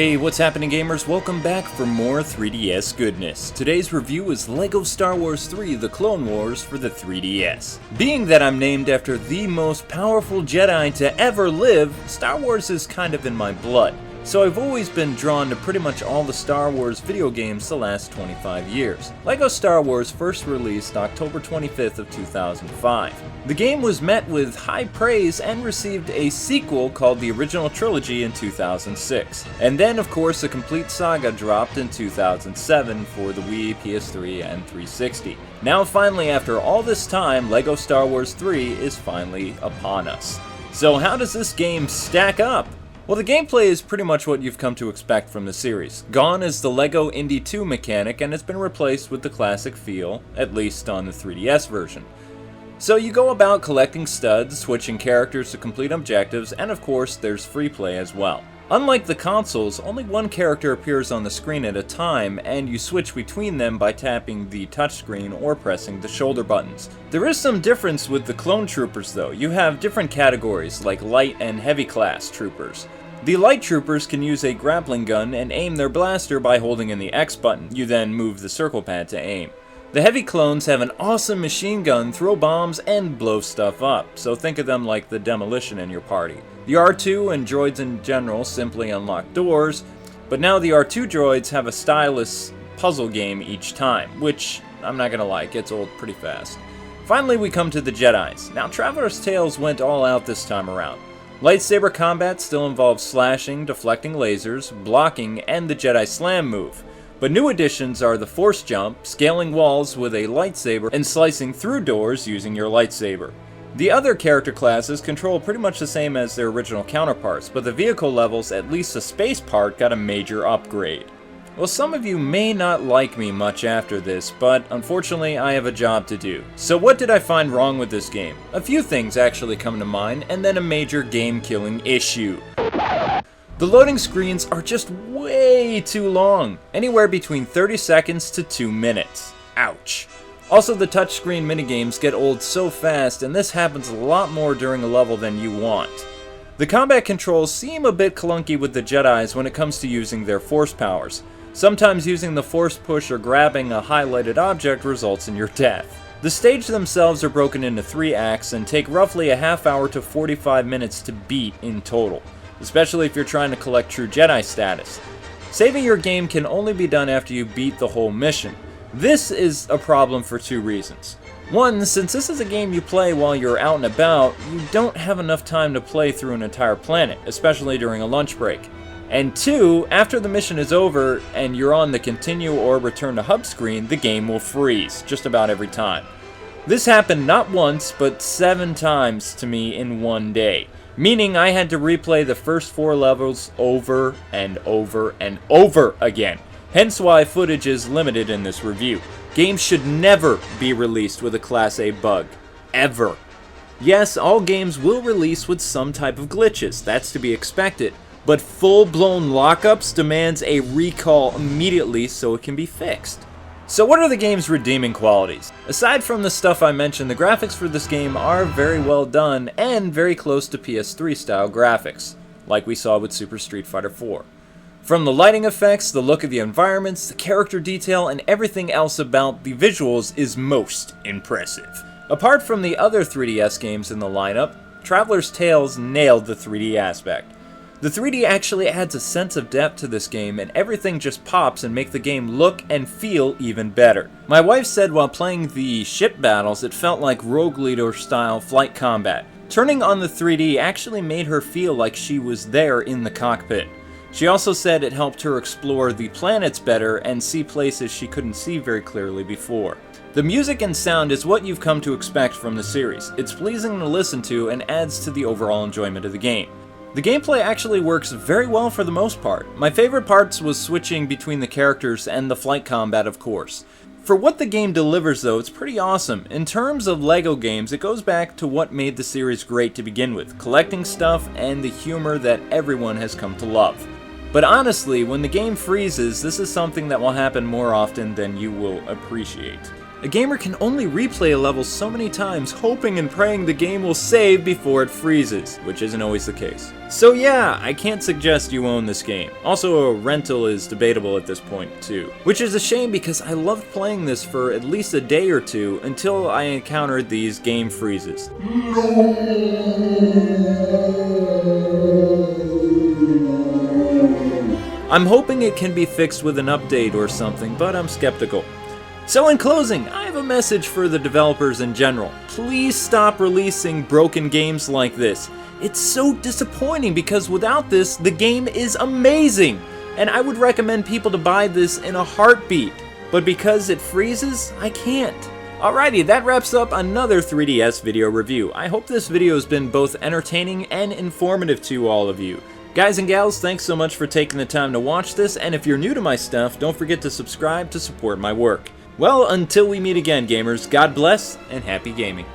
Hey, what's happening gamers? Welcome back for more 3DS goodness. Today's review is LEGO Star Wars 3 The Clone Wars for the 3DS. Being that I'm named after the most powerful Jedi to ever live, Star Wars is kind of in my blood. So I've always been drawn to pretty much all the Star Wars video games the last 25 years. LEGO Star Wars first released October 25th of 2005. The game was met with high praise and received a sequel called The Original Trilogy in 2006. And then of course a complete saga dropped in 2007 for the Wii, PS3, and 360. Now finally, after all this time, LEGO Star Wars 3 is finally upon us. So how does this game stack up? Well, the gameplay is pretty much what you've come to expect from the series. Gone is the LEGO Indy 2 mechanic, and it's been replaced with the classic feel, at least on the 3DS version. So you go about collecting studs, switching characters to complete objectives, and of course there's free play as well. Unlike the consoles, only one character appears on the screen at a time, and you switch between them by tapping the touchscreen or pressing the shoulder buttons. There is some difference with the clone troopers though. You have different categories like light and heavy class troopers. The light troopers can use a grappling gun and aim their blaster by holding in the X button. You then move the circle pad to aim. The heavy clones have an awesome machine gun, throw bombs, and blow stuff up, so think of them like the Demolition in your party. The R2 and droids in general simply unlock doors, but now the R2 droids have a stylus puzzle game each time, which, I'm not gonna lie, gets old pretty fast. Finally we come to the Jedis. Now Traveler's Tales went all out this time around. Lightsaber combat still involves slashing, deflecting lasers, blocking, and the Jedi Slam move. But new additions are the Force Jump, scaling walls with a lightsaber, and slicing through doors using your lightsaber. The other character classes control pretty much the same as their original counterparts, but the vehicle levels, at least the space part, got a major upgrade. Well, some of you may not like me much after this, but unfortunately I have a job to do. So what did I find wrong with this game? A few things actually come to mind, and then a major game-killing issue. The loading screens are just way too long, anywhere between 30 seconds to 2 minutes. Ouch. Also, the touchscreen minigames get old so fast, and this happens a lot more during a level than you want. The combat controls seem a bit clunky with the Jedis when it comes to using their force powers. Sometimes using the force push or grabbing a highlighted object results in your death. The stages themselves are broken into 3 acts and take roughly a half hour to 45 minutes to beat in total, especially if you're trying to collect true Jedi status. Saving your game can only be done after you beat the whole mission. This is a problem for 2 reasons. One, since this is a game you play while you're out and about, you don't have enough time to play through an entire planet, especially during a lunch break. And 2, after the mission is over and you're on the continue or return to hub screen, the game will freeze just about every time. This happened not once, but 7 times to me in one day. Meaning I had to replay the first 4 levels over and over and over again. Hence why footage is limited in this review. Games should never be released with a Class A bug. Ever. Yes, all games will release with some type of glitches, that's to be expected. But full-blown lockups demands a recall immediately so it can be fixed. So what are the game's redeeming qualities? Aside from the stuff I mentioned, the graphics for this game are very well done and very close to PS3 style graphics, like we saw with Super Street Fighter 4. From the lighting effects, the look of the environments, the character detail, and everything else about the visuals is most impressive. Apart from the other 3DS games in the lineup, Traveler's Tales nailed the 3D aspect. The 3D actually adds a sense of depth to this game, and everything just pops and make the game look and feel even better. My wife said while playing the ship battles it felt like Rogue Leader style flight combat. Turning on the 3D actually made her feel like she was there in the cockpit. She also said it helped her explore the planets better and see places she couldn't see very clearly before. The music and sound is what you've come to expect from the series. It's pleasing to listen to and adds to the overall enjoyment of the game. The gameplay actually works very well for the most part. My favorite parts was switching between the characters and the flight combat, of course. For what the game delivers though, it's pretty awesome. In terms of LEGO games, it goes back to what made the series great to begin with, collecting stuff and the humor that everyone has come to love. But honestly, when the game freezes, this is something that will happen more often than you will appreciate. A gamer can only replay a level so many times, hoping and praying the game will save before it freezes, which isn't always the case. So yeah, I can't suggest you own this game. Also, a rental is debatable at this point too, which is a shame because I loved playing this for at least a day or two until I encountered these game freezes. I'm hoping it can be fixed with an update or something, but I'm skeptical. So in closing, I have a message for the developers in general. Please stop releasing broken games like this. It's so disappointing because without this, the game is amazing. And I would recommend people to buy this in a heartbeat. But because it freezes, I can't. Alrighty, that wraps up another 3DS video review. I hope this video has been both entertaining and informative to all of you. Guys and gals, thanks so much for taking the time to watch this, and if you're new to my stuff, don't forget to subscribe to support my work. Well, until we meet again, gamers, God bless, and happy gaming.